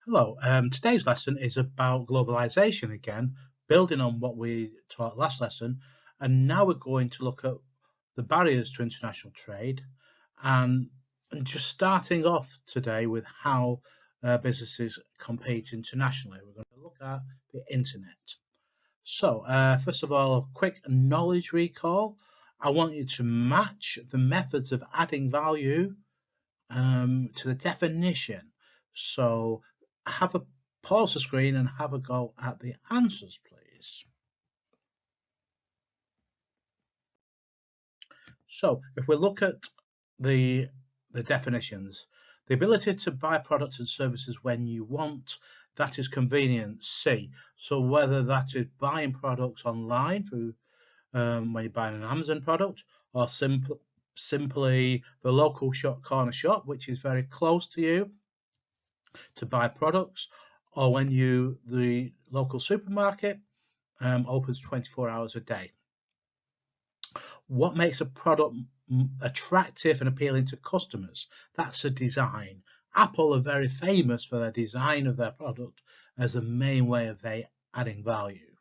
Hello, today's lesson is about globalisation again, building on what we taught last lesson, and now we're going to look at the barriers to international trade and, just starting off today with how businesses compete internationally. We're going to look at the internet. So, first of all, a quick knowledge recall. I want you to match the methods of adding value to the definition. So have a pause the screen and have a go at the answers, please. So if we look at the definitions, the ability to buy products and services when you want, that is convenience, C. So whether that is buying products online through when you're buying an Amazon product, or simply the local corner shop, which is very close to you, to buy products, or when the local supermarket opens 24 hours a day. What makes a product attractive and appealing to customers? That's the design. Apple are very famous for their design of their product as the main way of they adding value.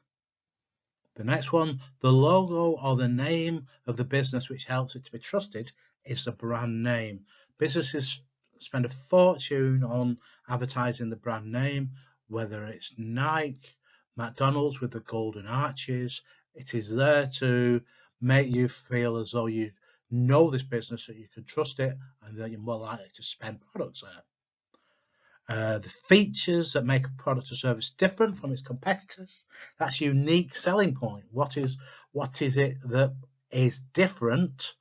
The next one, the logo or the name of the business which helps it to be trusted, is the brand name. Businesses spend a fortune on advertising the brand name, whether it's Nike, McDonald's with the golden arches. It is there to make you feel as though you know this business, that you can trust it, and that you're more likely to spend products there. The features that make a product or service different from its competitors, that's unique selling point. What is it that is different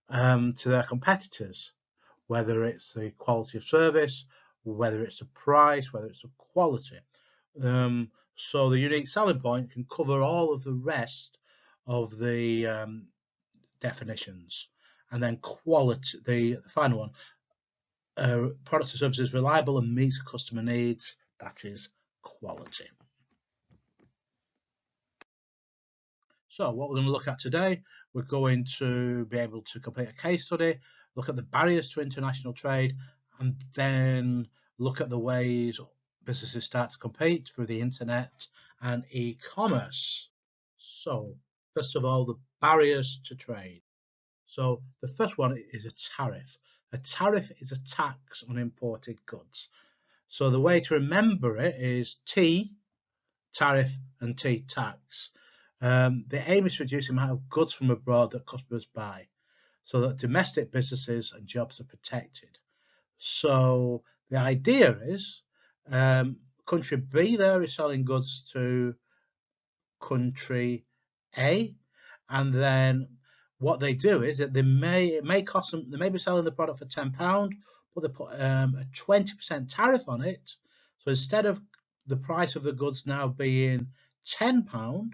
to their competitors? Whether it's the quality of service, whether it's the price, whether it's the quality. So the unique selling point can cover all of the rest of the definitions. And then quality, the final one, product or service is reliable and meets customer needs. That is quality. So what we're going to look at today, we're going to be able to complete a case study, look at the barriers to international trade, and then look at the ways businesses start to compete through the internet and e-commerce. So first of all, the barriers to trade. So the first one is a tariff. A tariff is a tax on imported goods. So the way to remember it is T, tariff, and T, tax. The aim is to reduce the amount of goods from abroad that customers buy, so that domestic businesses and jobs are protected. So the idea is country B there is selling goods to country A, and then what they do is that it may cost them, they may be selling the product for £10, but they put a 20% tariff on it. So instead of the price of the goods now being £10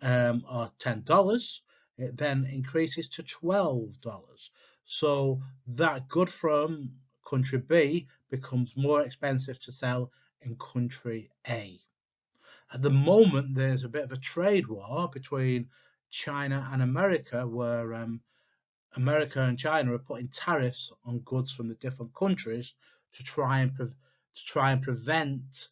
or $10, it then increases to $12. So that good from country B becomes more expensive to sell in country A. At the moment, there's a bit of a trade war between China and America, where America and China are putting tariffs on goods from the different countries to try and prevent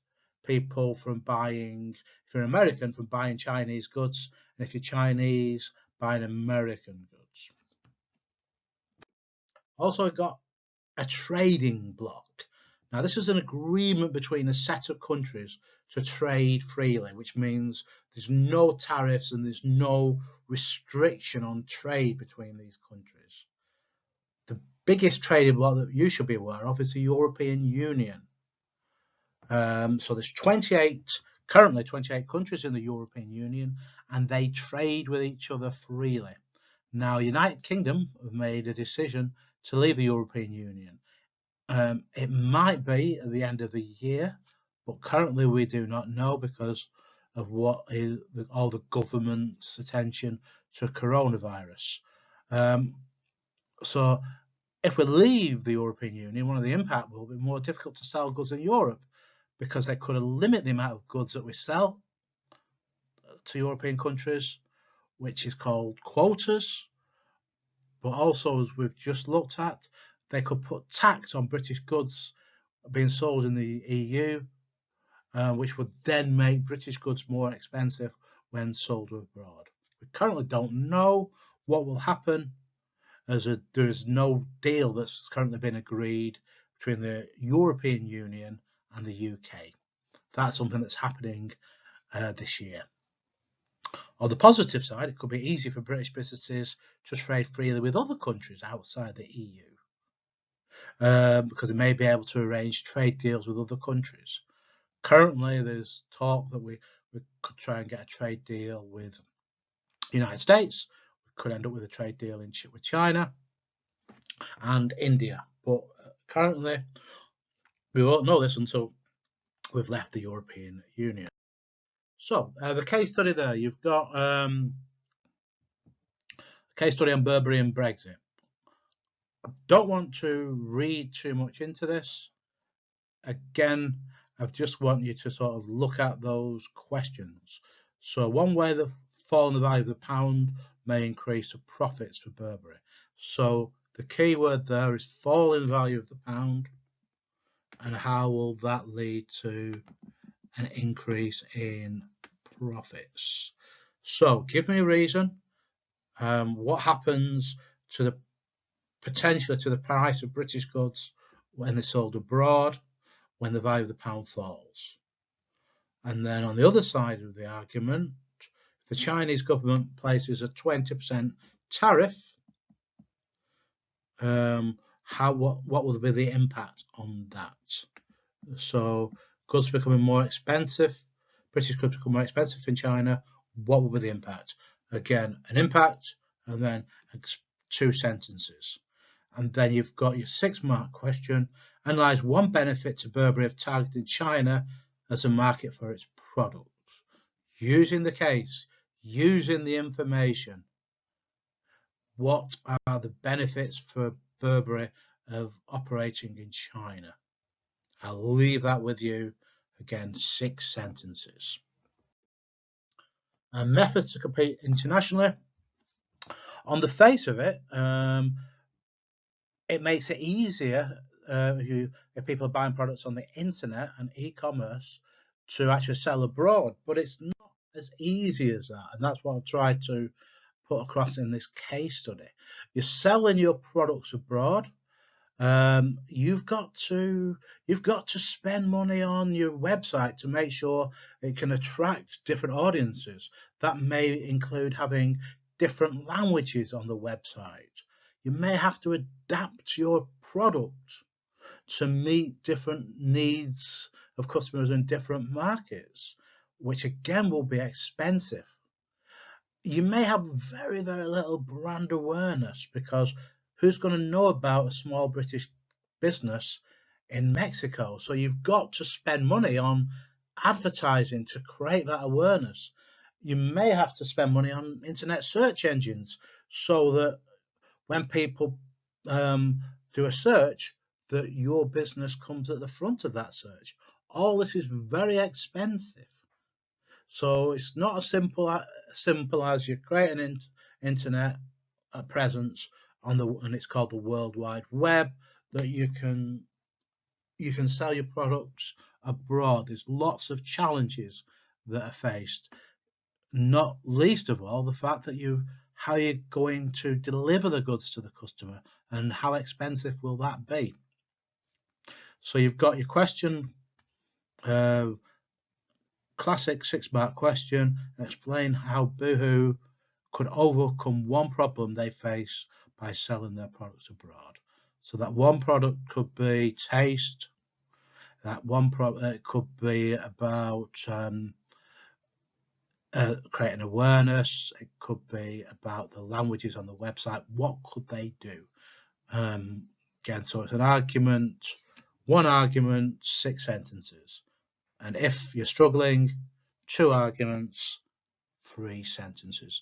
people from buying, if you're American, from buying Chinese goods, and if you're Chinese, buying American goods. Also, I've got a trading bloc. Now, this is an agreement between a set of countries to trade freely, which means there's no tariffs and there's no restriction on trade between these countries. The biggest trading bloc that you should be aware of is the European Union. So there's currently 28 countries in the European Union, and they trade with each other freely. Now, United Kingdom have made a decision to leave the European Union. It might be at the end of the year, but currently we do not know because of what is all the government's attention to coronavirus. So if we leave the European Union, one of the impact will be more difficult to sell goods in Europe, because they could limit the amount of goods that we sell to European countries, which is called quotas. But also, as we've just looked at, they could put tax on British goods being sold in the EU, which would then make British goods more expensive when sold abroad. We currently don't know what will happen, as there is no deal that's currently been agreed between the European Union and the UK. That's something that's happening this year. On the positive side, it could be easy for British businesses to trade freely with other countries outside the EU, because they may be able to arrange trade deals with other countries. Currently, there's talk that we could try and get a trade deal with the United States. We could end up with a trade deal with China and India. But currently, we won't know this until we've left the European Union. So the case study there, you've got a case study on Burberry and Brexit. I don't want to read too much into this. Again, I just want you to sort of look at those questions. So one way the fall in the value of the pound may increase the profits for Burberry. So the key word there is fall in value of the pound, and how will that lead to an increase in profits? So give me a reason. What happens to the potentially to the price of British goods when they're sold abroad, when the value of the pound falls? And then on the other side of the argument, if the Chinese government places a 20% tariff, what will be the impact on that? So goods becoming more expensive, British goods become more expensive in China, what will be the impact? Again, an impact, and then 2 sentences. And then you've got your 6-mark question. Analyse one benefit to Burberry of targeting China as a market for its products. Using the case, using the information, what are the benefits for Burberry of operating in China? I'll leave that with you. Again, 6 sentences. Methods to compete internationally. On the face of it, it makes it easier if people are buying products on the internet and e-commerce to actually sell abroad, but it's not as easy as that, and that's what I've tried to put across in this case study. You're selling your products abroad. You've got to spend money on your website to make sure it can attract different audiences. That may include having different languages on the website. You may have to adapt your product to meet different needs of customers in different markets, which again will be expensive. You may have very, very little brand awareness, because who's going to know about a small British business in Mexico? So you've got to spend money on advertising to create that awareness. You may have to spend money on internet search engines, so that when people do a search, that your business comes at the front of that search. All this is very expensive. So it's not as simple as you create an internet presence and it's called the World Wide Web, that you can sell your products abroad. There's lots of challenges that are faced, not least of all the fact that how you're going to deliver the goods to the customer, and how expensive will that be. So you've got your question, classic 6-mark question. Explain how Boohoo could overcome one problem they face by selling their products abroad. So that one product could be taste. That one product could be about creating awareness. It could be about the languages on the website. What could they do? Again, so it's an argument, 1 argument, 6 sentences. And if you're struggling, 2 arguments, 3 sentences.